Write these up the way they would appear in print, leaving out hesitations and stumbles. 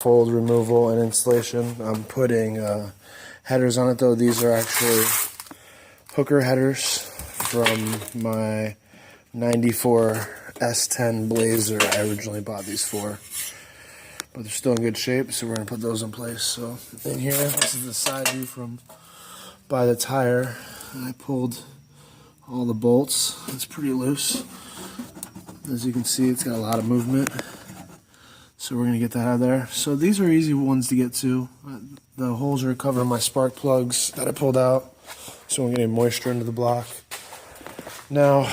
fold removal and installation. I'm putting headers on it though. These are actually hooker headers from my 94 S10 Blazer I originally bought these for. But they're still in good shape, so we're going to put those in place. So in here, this is the side view from by the tire. And I pulled all the bolts. It's pretty loose. As you can see, it's got a lot of movement. So we're going to get that out of there. So these are easy ones to get to. The holes are covering my spark plugs that I pulled out, so we don't get any moisture into the block. Now,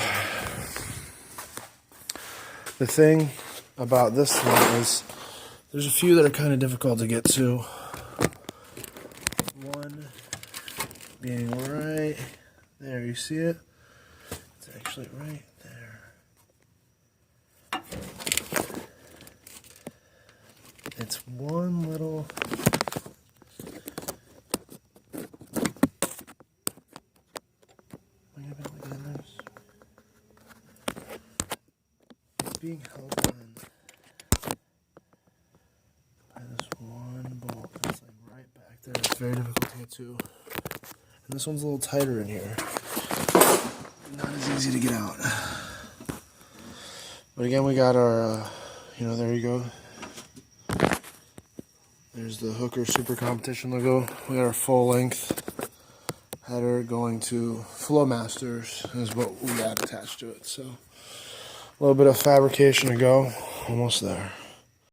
the thing about this one is there's a few that are kind of difficult to get to. One being right there, you see it? It's actually right there. It's one little it's being held on by this one bolt that's like right back there. It's very difficult to get to. And this one's a little tighter in here. Not as easy to get out. But again, we got our, there you go. There's the Hooker Super Competition logo. We got our full length header going to Flowmasters is what we got attached to it. So a little bit of fabrication to go. Almost there.